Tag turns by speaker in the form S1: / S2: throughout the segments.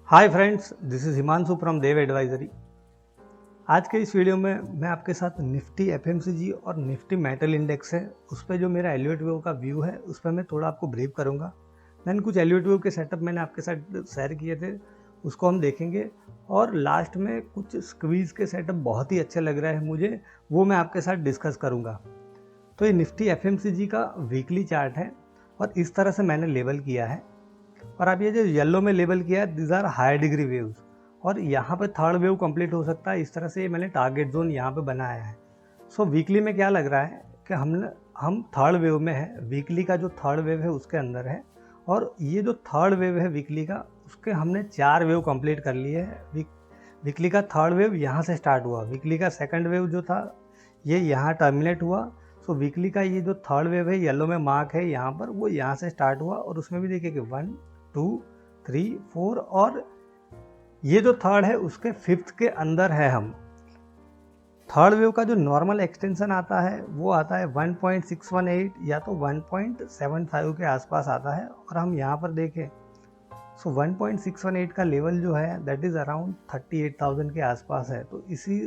S1: Hi friends, this is Himanshu from Dev advisory. आज के इस वीडियो में मैं आपके साथ निफ्टी एफएमसीजी और निफ्टी मेटल इंडेक्स है उस पर जो मेरा एलियट वेव का व्यू है उस पर मैं थोड़ा आपको ब्रीफ करूंगा। देन कुछ एलियट वेव के सेटअप मैंने आपके साथ शेयर किए थे, उसको हम देखेंगे। और लास्ट में कुछ स्क्वीज़ के सेटअप बहुत ही अच्छे लग रहे हैं मुझे, वो मैं आपके साथ डिस्कस करूँगा। तो ये निफ्टी एफएमसीजी का वीकली चार्ट है और इस तरह से मैंने लेबल किया है। और अब ये जो येलो में लेबल किया है, this are high degree waves. और यहाँ पे थर्ड वेव कंप्लीट हो सकता है, इस तरह से ये मैंने टारगेट जोन यहाँ पे बनाया है। सो वीकली में क्या लग रहा है कि हम थर्ड वेव में है, वीकली का जो थर्ड वेव है उसके अंदर है। और ये जो थर्ड वेव है वीकली का, उसके हमने 4 वेव कंप्लीट कर लिए है। वीकली का थर्ड वेव यहाँ से स्टार्ट हुआ, वीकली का सेकंड वेव जो था ये यहाँ टर्मिनेट हुआ। सो वीकली का ये जो थर्ड वेव है येलो में मार्क है यहाँ पर, वो यहाँ से स्टार्ट हुआ और उसमें भी देखिए कि 1 2 3 4 और ये जो थर्ड है उसके फिफ्थ के अंदर है हम। थर्ड वेव का जो नॉर्मल एक्सटेंशन आता है वो आता है 1.618 या तो 1.75 के आसपास आता है। और हम यहाँ पर देखें सो 1.618 का लेवल जो है दैट इज़ अराउंड 38,000 के आसपास है। तो इसी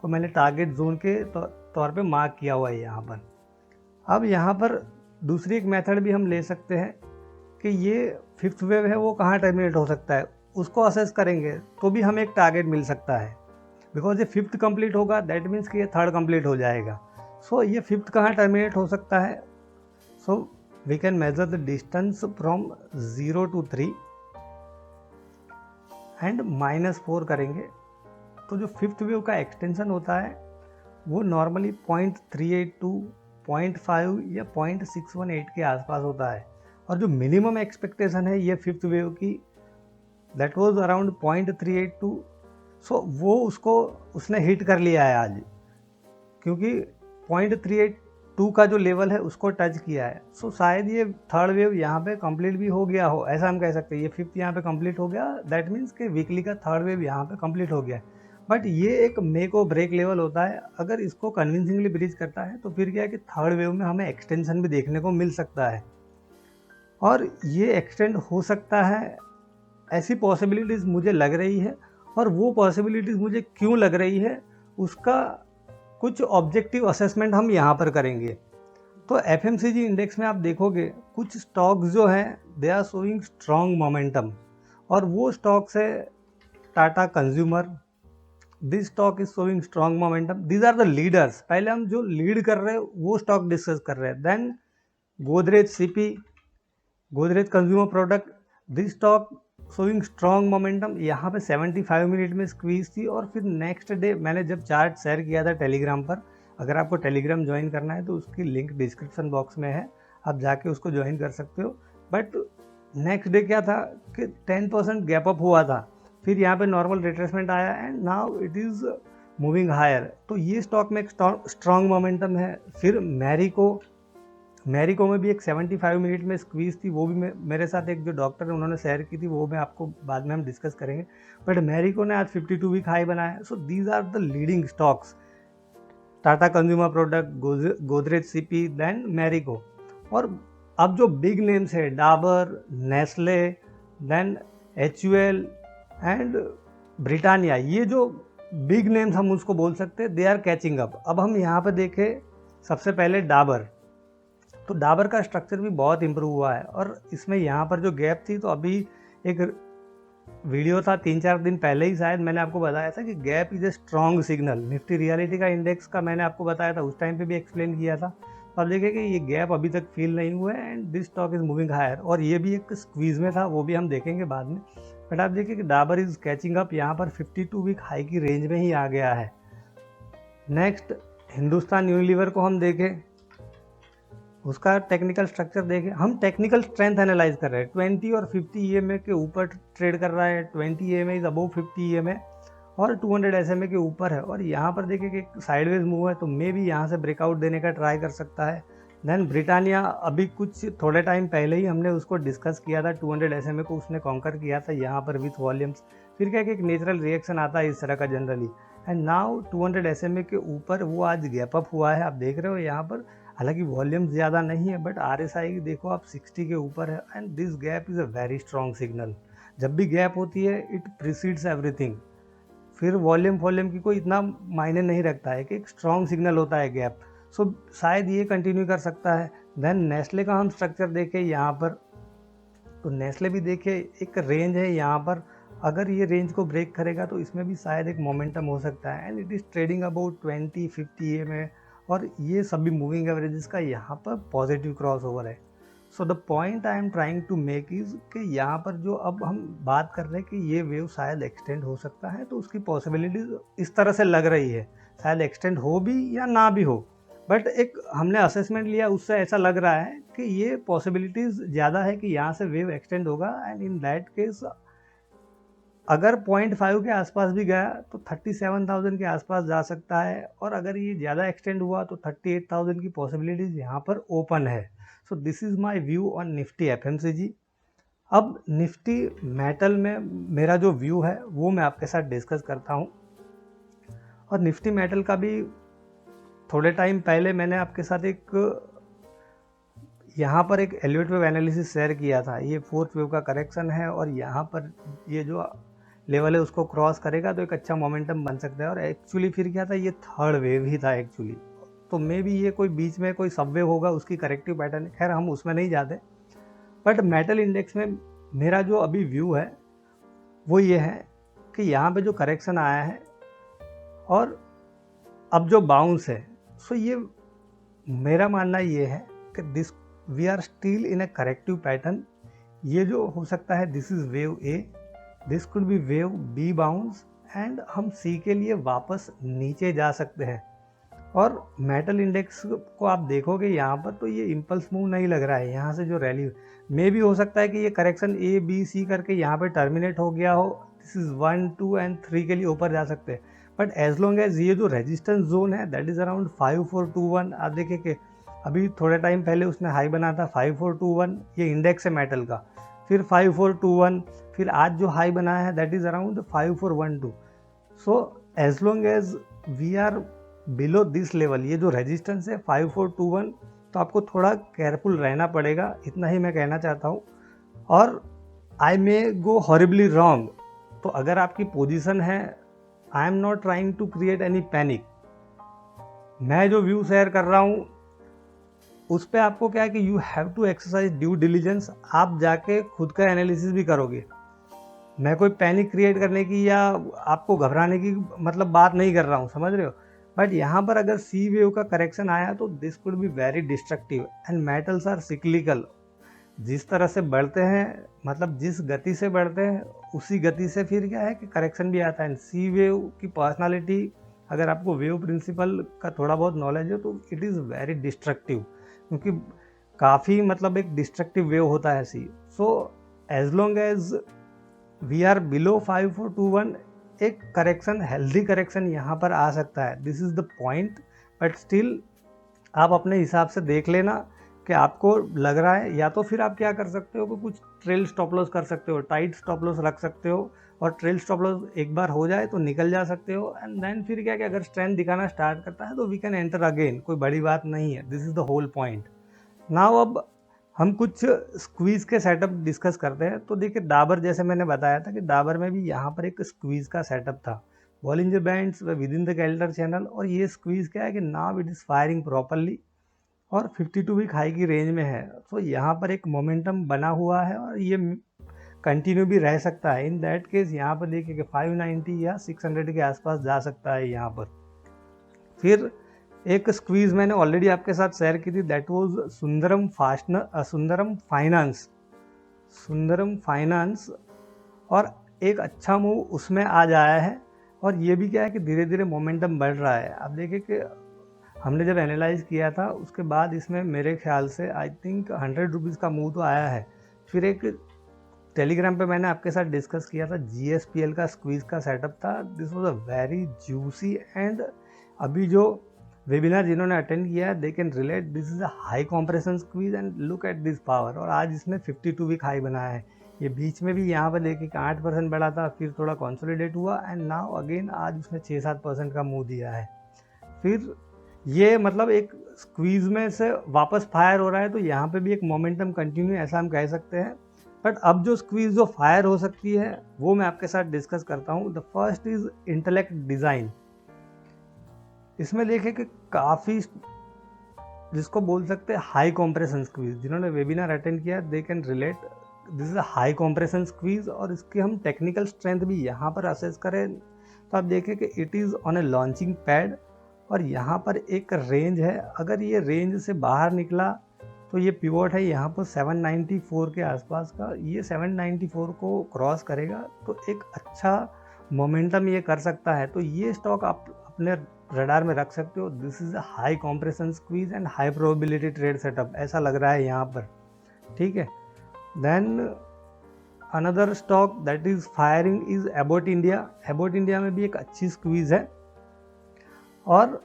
S1: को मैंने टारगेट जोन के तौर पे मार्क किया हुआ है यहाँ पर। अब यहाँ पर दूसरी एक मेथड भी हम ले सकते हैं कि ये फिफ्थ वेव है वो कहाँ टर्मिनेट हो सकता है, उसको असेस करेंगे तो भी हमें एक टारगेट मिल सकता है। बिकॉज ये फिफ्थ कंप्लीट होगा दैट मीन्स कि ये थर्ड कंप्लीट हो जाएगा। सो ये फिफ्थ कहाँ टर्मिनेट हो सकता है। So we can measure the distance from 0 to 3 and -4 करेंगे। तो जो फिफ्थ वेव का एक्सटेंशन होता है वो नॉर्मली 0.382 0.5 या 0.618 के आसपास होता है। और जो मिनिमम एक्सपेक्टेशन है ये फिफ्थ वेव की दैट वाज अराउंड 0.382। सो वो उसने हिट कर लिया है आज, क्योंकि 0.382 का जो लेवल है उसको टच किया है। सो शायद ये थर्ड वेव यहाँ पे कंप्लीट भी हो गया हो, ऐसा हम कह सकते हैं। ये फिफ्थ यहाँ पे कंप्लीट हो गया दैट मीन्स कि वीकली का थर्ड वेव यहाँ पे कंप्लीट हो गया है। बट ये एक मेक और ब्रेक लेवल होता है, अगर इसको कन्विंसिंगली ब्रीच करता है तो फिर क्या है कि थर्ड वेव में हमें एक्सटेंशन भी देखने को मिल सकता है। और ये एक्सटेंड हो सकता है, ऐसी पॉसिबिलिटीज़ मुझे लग रही है। और वो पॉसिबिलिटीज़ मुझे क्यों लग रही है उसका कुछ ऑब्जेक्टिव असेसमेंट हम यहाँ पर करेंगे। तो एफएमसीजी इंडेक्स में आप देखोगे कुछ स्टॉक्स जो हैं they are showing strong momentum. और वो स्टॉक्स है Tata consumer, this stock is showing strong momentum, these are the leaders. पहले हम जो लीड कर रहे हैं वो स्टॉक डिस्कस कर रहे हैं। Then Godrej CP, Godrej consumer product, this stock showing strong momentum. यहाँ पे 75 मिनट में स्क्वीज थी। और फिर नेक्स्ट डे मैंने जब चार्ट शेयर किया था टेलीग्राम पर, अगर आपको टेलीग्राम ज्वाइन करना है तो उसकी लिंक डिस्क्रिप्शन बॉक्स में है, आप जाके उसको ज्वाइन कर सकते हो। बट नेक्स्ट डे क्या था कि 10% गैप अप हुआ था, फिर यहाँ पे नॉर्मल रिट्रेसमेंट आया and now it is moving higher. तो ये स्टॉक में एक स्ट्रॉन्ग मोमेंटम है। फिर मैरिको में भी एक 75 मिनट में स्क्वीज थी, वो भी मेरे साथ एक जो डॉक्टर है उन्होंने शेयर की थी, वो मैं आपको बाद में हम डिस्कस करेंगे। बट मैरिको ने आज 52 वीक हाई बनाया। So these are the leading stocks, Tata consumer product, Godrej CP, then Marico. और अब जो बिग नेम्स है Dabur, Nestle, then HUL and Britannia, ये जो बिग नेम्स हम उसको बोल सकते हैं, दे आर कैचिंग अप। अब हम यहाँ पे देखें सबसे पहले डाबर, तो डाबर का स्ट्रक्चर भी बहुत इंप्रूव हुआ है। और इसमें यहाँ पर जो गैप थी, तो अभी एक वीडियो था 3-4 दिन पहले ही शायद, मैंने आपको बताया था कि gap is a strong signal. Nifty reality का इंडेक्स का मैंने आपको बताया था, उस टाइम पे भी एक्सप्लेन किया था। तो अब देखिए कि ये गैप अभी तक फील नहीं हुआ है and this stock is moving higher. और ये भी एक स्क्वीज में था, वो भी हम देखेंगे बाद में। बट आप देखिए कि डाबर इज कैचिंग अप, यहाँ पर 52 वीक हाई की रेंज में ही आ गया है। नेक्स्ट हिंदुस्तान यूनिलीवर को हम देखें, उसका टेक्निकल स्ट्रक्चर देखें। हम टेक्निकल स्ट्रेंथ एनालाइज कर रहे हैं। 20 और 50 EMA के ऊपर ट्रेड कर रहा है, 20 EMA इज अबव 50 EMA और 200 SMA के ऊपर है। और यहाँ पर देखिए कि साइडवेज मूव है, तो मे भी यहाँ से ब्रेकआउट देने का ट्राई कर सकता है। देन ब्रिटानिया, अभी कुछ थोड़े टाइम पहले ही हमने उसको डिस्कस किया था, 200 SMA को उसने कॉन्कर किया था यहाँ पर विथ वॉल्यूम्स। फिर क्या कि एक नेचुरल रिएक्शन आता है इस तरह का जनरली, एंड नाउ 200 SMA के ऊपर वो आज गैप अप हुआ है, आप देख रहे हो यहाँ पर। हालांकि वॉल्यूम ज़्यादा नहीं है बट RSI देखो आप 60 के ऊपर है and this gap is a very strong signal. जब भी गैप होती है इट प्रीसीड्स एवरीथिंग। फिर वॉल्यूम की कोई इतना मायने नहीं रखता है कि एक स्ट्रॉन्ग सिग्नल होता है गैप। सो शायद ये कंटिन्यू कर सकता है। देन नेस्ले का हम स्ट्रक्चर देखें यहाँ पर, तो नेस्ले भी देखे एक रेंज है यहाँ पर, अगर ये रेंज को ब्रेक करेगा तो इसमें भी शायद एक मोमेंटम हो सकता है। And it is trading about 20-50 EMA और ये सभी मूविंग एवरेजेस का यहाँ पर पॉजिटिव क्रॉस ओवर है। So the point I am trying to make is कि यहाँ पर जो अब हम बात कर रहे हैं कि ये वेव शायद एक्सटेंड हो सकता है, तो उसकी पॉसिबिलिटीज इस तरह से लग रही है, शायद एक्सटेंड हो भी या ना भी हो, बट एक हमने असेसमेंट लिया उससे ऐसा लग रहा है कि ये पॉसिबिलिटीज़ ज़्यादा है कि यहाँ से वेव एक्सटेंड होगा। एंड इन दैट केस अगर 0.5 के आसपास भी गया तो 37,000 के आसपास जा सकता है, और अगर ये ज़्यादा एक्सटेंड हुआ तो 38,000 की पॉसिबिलिटीज़ यहाँ पर ओपन है। So this is my view on Nifty FMCG। अब निफ्टी मेटल में मेरा जो व्यू है वो मैं आपके साथ डिस्कस करता हूँ। और निफ्टी मेटल का भी थोड़े टाइम पहले मैंने आपके साथ एक यहाँ पर एक एलिवेट वेव एनालिसिस शेयर किया था। ये 4th वेव का करेक्शन है और यहाँ पर ये जो लेवल है उसको क्रॉस करेगा तो एक अच्छा मोमेंटम बन सकता है। और एक्चुअली फिर क्या था, ये 3rd वेव ही था एक्चुअली, तो मे बी ये कोई बीच में कोई सब वेव होगा, उसकी करेक्टिव पैटर्न, खैर हम उसमें नहीं जाते। बट मेटल इंडेक्स में मेरा जो अभी व्यू है वो ये है कि यहाँ पे जो करेक्शन आया है और अब जो बाउंस है, सो ये मेरा मानना ये है कि this we are still in a corrective pattern. ये जो हो सकता है this is wave A, this could be wave B bounce, and हम C के लिए वापस नीचे जा सकते हैं। और मेटल इंडेक्स को आप देखोगे यहाँ पर तो ये इम्पल्स मूव नहीं लग रहा है। यहाँ से जो रैली मे भी हो सकता है कि ये करेक्शन A B C करके यहाँ पे टर्मिनेट हो गया हो, दिस इज 1 2 एंड 3 के लिए ऊपर जा सकते हैं। बट एज लॉन्ग एज ये जो रेजिस्टेंस जोन है दैट इज अराउंड 5421। आप देखिए कि अभी थोड़े टाइम पहले उसने हाई बना था 5421, ये इंडेक्स है मेटल का, फिर 5421, फिर आज जो हाई बनाया है that is around 5412। So as long as we are below this level, ये जो रेजिस्टेंस है 5421, तो आपको थोड़ा केयरफुल रहना पड़ेगा, इतना ही मैं कहना चाहता हूँ। और आई मे गो हॉरिबली रॉन्ग, तो अगर आपकी पोजीशन है, I am not trying to create any panic, मैं जो व्यू शेयर कर रहा हूँ उस पर आपको क्या है कि you have to exercise due diligence, आप जाके खुद का एनालिसिस भी करोगे। मैं कोई पैनिक क्रिएट करने की या आपको घबराने की मतलब बात नहीं कर रहा हूँ, समझ रहे हो। बट यहाँ पर अगर सी वेव का करेक्शन आया तो this could be very destructive, and metals are cyclical, जिस तरह से बढ़ते हैं, मतलब जिस गति से बढ़ते हैं उसी गति से फिर क्या है कि करेक्शन भी आता है। सी वेव की पर्सनालिटी, अगर आपको वेव प्रिंसिपल का थोड़ा बहुत नॉलेज है तो इट इज़ वेरी डिस्ट्रक्टिव, क्योंकि काफ़ी मतलब एक डिस्ट्रक्टिव वेव होता है सी। So as long as we are below 5421, एक करेक्शन, हेल्दी करेक्शन यहाँ पर आ सकता है, this is the point. But still आप अपने हिसाब से देख लेना कि आपको लग रहा है, या तो फिर आप क्या कर सकते हो कि कुछ ट्रेल स्टॉप लॉस कर सकते हो, टाइट स्टॉप लॉस रख सकते हो, और ट्रेल स्टॉप लॉस एक बार हो जाए तो निकल जा सकते हो। एंड देन फिर क्या कि अगर स्ट्रेंथ दिखाना स्टार्ट करता है तो वी कैन एंटर अगेन, कोई बड़ी बात नहीं है, this is the whole point. Now अब हम कुछ स्क्वीज़ के सेटअप डिस्कस करते हैं। तो देखिए डाबर, जैसे मैंने बताया था कि डाबर में भी यहाँ पर एक स्क्वीज़ का सेटअप था, Bollinger bands with in the calendar channel, और ये स्क्वीज़ क्या है कि now it is firing properly और 52 वीक हाई की रेंज में है। तो यहाँ पर एक मोमेंटम बना हुआ है और ये कंटिन्यू भी रह सकता है। इन दैट केस यहाँ पर देखिए कि 590 या 600 के आसपास जा सकता है यहाँ पर। फिर एक स्क्वीज़ मैंने ऑलरेडी आपके साथ शेयर की थी, दैट वाज सुंदरम फाइनेंस, और एक अच्छा मूव उसमें आज आया है। और ये भी क्या है कि धीरे धीरे मोमेंटम बढ़ रहा है। आप देखिए कि हमने जब एनालाइज किया था उसके बाद इसमें मेरे ख्याल से आई थिंक 100 रुपीज़ का मूव तो आया है। फिर एक टेलीग्राम पे मैंने आपके साथ डिस्कस किया था, GSPL का स्क्वीज़ का सेटअप था, this was a very juicy, and अभी जो वेबिनार जिन्होंने अटेंड किया है they can relate, this is a high compression squeeze and look at this power. और आज इसने 52 वीक हाई बनाया है। ये बीच में भी यहाँ पर देखिए 8% बढ़ा था, फिर थोड़ा कंसोलिडेट हुआ, एंड नाउ अगेन आज उसने 6-7% का मूव दिया है। फिर ये मतलब एक स्क्वीज में से वापस फायर हो रहा है, तो यहाँ पे भी एक मोमेंटम कंटिन्यू, ऐसा हम कह सकते हैं। बट अब जो स्क्वीज जो फायर हो सकती है वो मैं आपके साथ डिस्कस करता हूँ। The first is intellect design. इसमें देखें कि काफ़ी, जिसको बोल सकते हैं हाई कॉम्प्रेशन स्क्वीज, जिन्होंने वेबिनार अटेंड किया they can relate, this is a high compression squeeze. और इसकी हम टेक्निकल स्ट्रेंथ भी यहाँ पर असेस करें तो आप देखें कि it is on a launching pad और यहाँ पर एक रेंज है। अगर ये रेंज से बाहर निकला तो ये पिवोट है यहाँ पर 794 के आसपास का, ये 794 को क्रॉस करेगा तो एक अच्छा मोमेंटम ये कर सकता है। तो ये स्टॉक आप अपने रडार में रख सकते हो। This is a high compression squeeze and high probability trade setup, ऐसा लग रहा है यहाँ पर, ठीक है। Then another stock that is firing is Abbott India. Abbott India में भी एक अच्छी स्क्वीज है और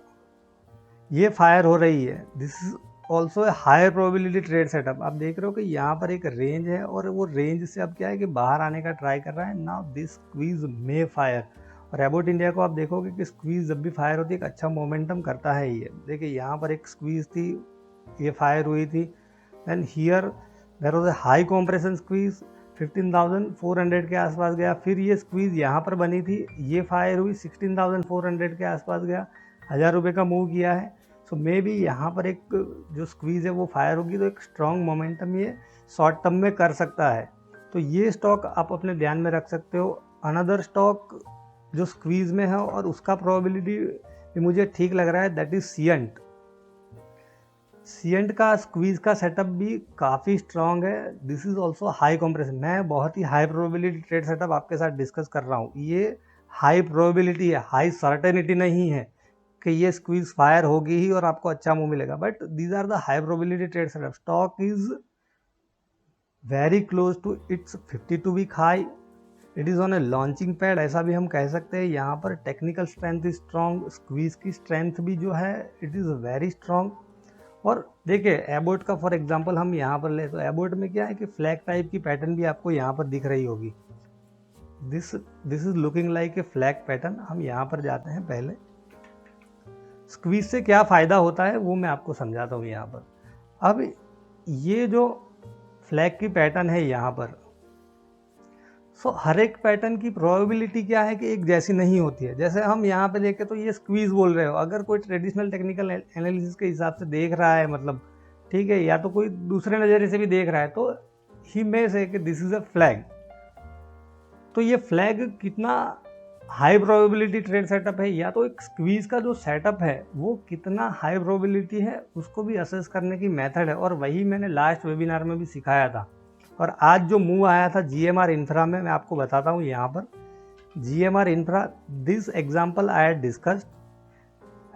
S1: ये फायर हो रही है। This is also a higher probability trade setup. आप देख रहे हो कि यहाँ पर एक रेंज है और वो रेंज से अब क्या है कि बाहर आने का ट्राई कर रहा है। Now this squeeze may fire. और एबॉट इंडिया को आप देखोगे कि स्क्वीज जब भी फायर होती है एक अच्छा मोमेंटम करता है। ये देखिए यहाँ पर एक स्क्वीज थी, ये फायर हुई थी। Then here there was a high compression squeeze, 15,400 के आसपास गया। फिर ये स्क्वीज यहाँ पर बनी थी, ये फायर हुई, 16,400 के आसपास गया, 1000 रुपये का मूव किया है। सो मे बी यहाँ पर एक जो स्क्वीज़ है वो फायर होगी तो एक स्ट्रॉन्ग मोमेंटम ये शॉर्ट टर्म में कर सकता है। तो ये स्टॉक आप अपने ध्यान में रख सकते हो। अनदर स्टॉक जो स्क्वीज़ में है और उसका प्रोबेबिलिटी भी मुझे ठीक लग रहा है, दैट इज सिएंट। सिएंट का स्क्वीज़ का सेटअप भी काफ़ी स्ट्रॉन्ग है। This is also high compression. मैं बहुत ही हाई प्रोबेबिलिटी ट्रेड सेटअप आपके साथ डिस्कस कर रहा हूँ। ये हाई प्रोबेबिलिटी है, हाई सर्टेनिटी नहीं है कि ये स्क्वीज फायर होगी ही और आपको अच्छा मूव मिलेगा। But these are the high probability trade setup. Stock is very close to its 52 week high. It is on a launching pad, ऐसा भी हम कह सकते हैं। यहाँ पर technical strength is strong, squeeze की स्ट्रेंथ भी जो है इट इज़ वेरी स्ट्रॉन्ग। और देखिए एबॉट का फॉर एग्जांपल हम यहाँ पर ले तो एबॉट में क्या है कि फ्लैग टाइप की पैटर्न भी आपको यहाँ पर दिख रही होगी। This is looking like a flag pattern. हम यहाँ पर जाते हैं, पहले स्क्वीज से क्या फ़ायदा होता है वो मैं आपको समझाता हूँ यहाँ पर। अब ये जो फ्लैग की पैटर्न है यहाँ पर, सो हर एक पैटर्न की प्रोबेबिलिटी क्या है कि एक जैसी नहीं होती है। जैसे हम यहाँ पे देखें तो ये स्क्वीज बोल रहे हो, अगर कोई ट्रेडिशनल टेक्निकल एनालिसिस के हिसाब से देख रहा है, मतलब ठीक है, या तो कोई दूसरे नज़रिए से भी देख रहा है, तो ही मे से कि दिस इज अ फ्लैग। तो ये फ्लैग कितना हाई प्रोबेबिलिटी ट्रेड सेटअप है या तो एक स्क्वीज का जो सेटअप है वो कितना हाई प्रोबेबिलिटी है, उसको भी असेस करने की मेथड है। और वही मैंने लास्ट वेबिनार में भी सिखाया था। और आज जो मूव आया था जीएमआर इंफ्रा में, मैं आपको बताता हूँ यहाँ पर। GMR infra, this example I had discussed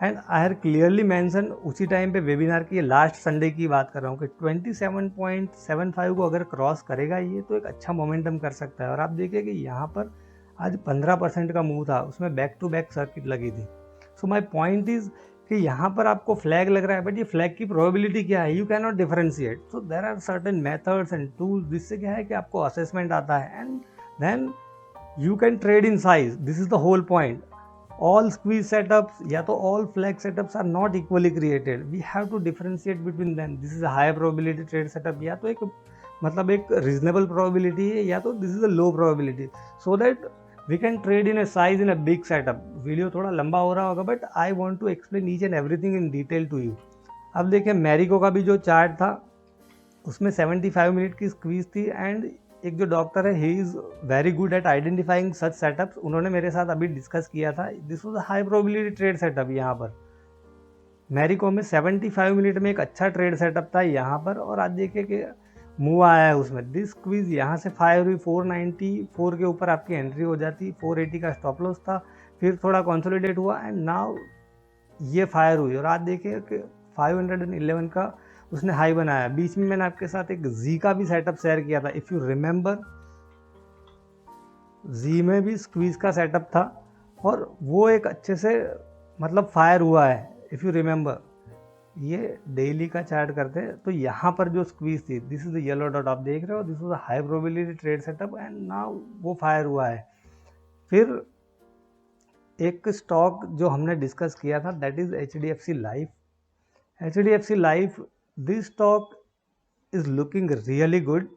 S1: and I had clearly mention उसी टाइम पे वेबिनार की, लास्ट संडे की बात कर रहा हूँ कि 27.75 को अगर क्रॉस करेगा ये तो एक अच्छा मोमेंटम कर सकता है। और आप देखिए कि यहाँ पर आज 15% का मूव था, उसमें बैक टू बैक सर्किट लगी थी। सो माय पॉइंट इज कि यहाँ पर आपको फ्लैग लग रहा है, बट ये फ्लैग की प्रोबेबिलिटी क्या है, you can not differentiate. So there are certain methods and tools, जिससे क्या है कि आपको असेसमेंट आता है and then you can trade in size. This is the whole point. all squeeze setups या तो all flag setups are not equally created. We have to differentiate between them. This is a high probability trade setup, या तो एक मतलब एक reasonable probability है, या तो this is a low probability, so that we can trade in a size in a big setup. Video थोड़ा लंबा हो रहा होगा, but I want to explain each and everything in detail to you. अब देखिए मैरिको का भी जो चार्ट था उसमें 75 मिनट की स्क्वीज थी एंड एक जो डॉक्टर है he is very good at identifying such setups, उन्होंने मेरे साथ अभी डिस्कस किया था। This was high probability trade setup. यहाँ पर मैरिको में 75 मिनट में एक अच्छा ट्रेड सेटअप था यहाँ पर। और आज देखिए कि मूव आया है उसमें, दिस क्वीज यहाँ से फायर हुई, 494 के ऊपर आपकी एंट्री हो जाती, 480 का स्टॉप लॉस था, फिर थोड़ा कंसोलिडेट हुआ एंड नाउ ये फायर हुई। और आज देखिए कि 511 का उसने हाई बनाया। बीच में मैंने आपके साथ एक जी का भी सेटअप शेयर किया था, इफ़ यू रिमेंबर। जी में भी स्क्वीज का सेटअप था और वो एक अच्छे से मतलब फायर हुआ है, इफ़ यू रिमेंबर। ये डेली का चार्ट करते हैं तो यहाँ पर जो स्क्वीज थी, this is the yellow dot आप देख रहे हो, this was a high probability trade setup and now वो फायर हुआ है। फिर एक स्टॉक जो हमने डिस्कस किया था that is HDFC life. HDFC life, this stock is looking really good.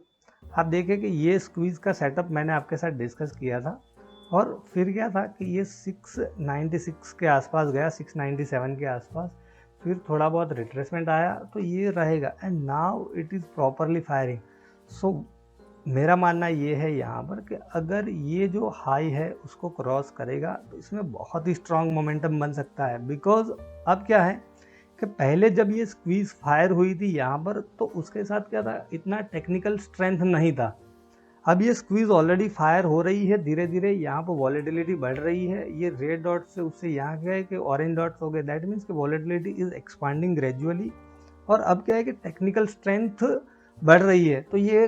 S1: आप देखें कि ये स्क्वीज़ का सेटअप मैंने आपके साथ डिस्कस किया था और फिर क्या था कि ये 696 के आसपास गया, 697 के आसपास, फिर थोड़ा बहुत रिट्रेसमेंट आया तो ये रहेगा and now it is properly firing. So मेरा मानना ये है यहाँ पर कि अगर ये जो हाई है उसको क्रॉस करेगा तो इसमें बहुत ही स्ट्रॉन्ग मोमेंटम बन सकता है। बिकॉज अब क्या है कि पहले जब ये स्क्वीज फायर हुई थी यहाँ पर तो उसके साथ क्या था, इतना टेक्निकल स्ट्रेंथ नहीं था। अब ये स्क्वीज ऑलरेडी फायर हो रही है, धीरे धीरे यहाँ पर वॉलेटिलिटी बढ़ रही है। ये रेड डॉट से उससे यहाँ क्या है कि ऑरेंज डॉट्स हो गए, दैट मीन्स कि वॉलेटिलिटी इज एक्सपांडिंग ग्रेजुअली। और अब क्या है कि टेक्निकल स्ट्रेंथ बढ़ रही है, तो ये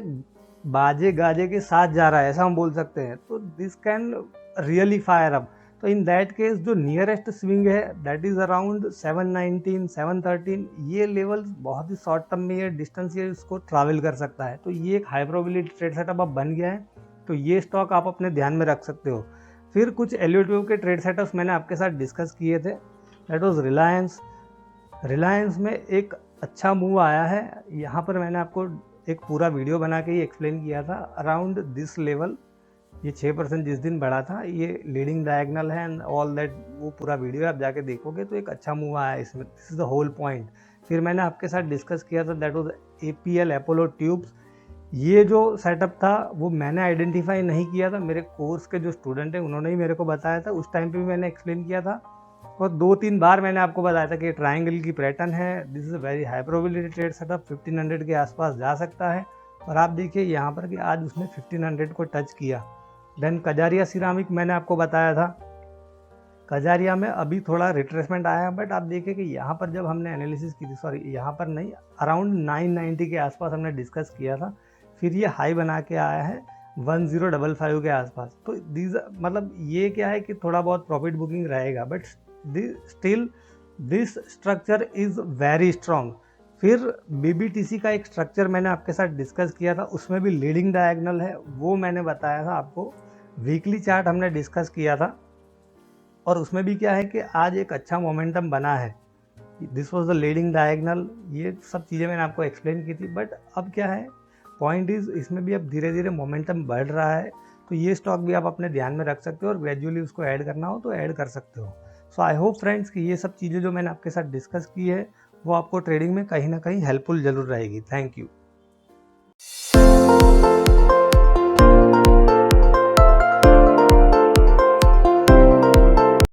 S1: बाजे गाजे के साथ जा रहा है, ऐसा हम बोल सकते हैं। तो this can really fire up. तो इन दैट केस जो नियरेस्ट स्विंग है दैट इज अराउंड 719 713, ये लेवल्स बहुत ही शॉर्ट टर्म में ये डिस्टेंस ये इसको ट्रैवल कर सकता है। तो ये एक हाई प्रोबेबिलिटी ट्रेड सेटअप अब बन गया है, तो ये स्टॉक आप अपने ध्यान में रख सकते हो। फिर कुछ एलियट वेव के ट्रेड सेटअप्स मैंने आपके साथ डिस्कस किए थे, दैट वाज रिलायंस। रिलायंस में एक अच्छा मूव आया है, यहाँ पर मैंने आपको एक पूरा वीडियो बना के ही एक्सप्लेन किया था। अराउंड दिस लेवल ये 6% जिस दिन बढ़ा था, ये लीडिंग डायगनल है एंड ऑल दैट, वो पूरा वीडियो आप जाके देखोगे तो एक अच्छा मूव आया इसमें, this is the whole point. फिर मैंने आपके साथ डिस्कस किया था that was APL Apollo tubes. ये जो सेटअप था वो मैंने आइडेंटिफाई नहीं किया था, मेरे कोर्स के जो स्टूडेंट हैं उन्होंने ही मेरे को बताया था। उस टाइम पे भी मैंने एक्सप्लेन किया था और 2-3 बार मैंने आपको बताया था कि ट्रायंगल की पैटर्न है, this is a very high probability trade setup, 1500 के आसपास जा सकता है। और आप देखिए यहाँ पर कि आज उसने 1500 को टच किया। देन कजारिया सिरामिक मैंने आपको बताया था, कजारिया में अभी थोड़ा रिट्रेसमेंट आया, बट आप देखिए कि यहाँ पर जब हमने एनालिसिस की थी, सॉरी यहाँ पर नहीं, अराउंड 990 के आसपास हमने डिस्कस किया था, फिर ये हाई बना के आया है 1055 के आसपास। तो दीज मतलब ये क्या है कि थोड़ा बहुत प्रॉफिट बुकिंग रहेगा, but still this structure is very strong. फिर BBTC का एक स्ट्रक्चर मैंने आपके साथ डिस्कस किया था, उसमें भी लीडिंग डायगनल है, वो मैंने बताया था आपको। वीकली चार्ट हमने डिस्कस किया था और उसमें भी क्या है कि आज एक अच्छा मोमेंटम बना है, this was the leading diagonal, ये सब चीज़ें मैंने आपको एक्सप्लेन की थी। बट अब क्या है, पॉइंट इज़ इसमें भी अब धीरे धीरे मोमेंटम बढ़ रहा है, तो ये स्टॉक भी आप अपने ध्यान में रख सकते हो और ग्रेजुअली उसको ऐड करना हो तो ऐड कर सकते हो। सो आई होप फ्रेंड्स कि ये सब चीज़ें जो मैंने आपके साथ डिस्कस की है वो आपको ट्रेडिंग में कहीं ना कहीं हेल्पफुल जरूर रहेगी। Thank you.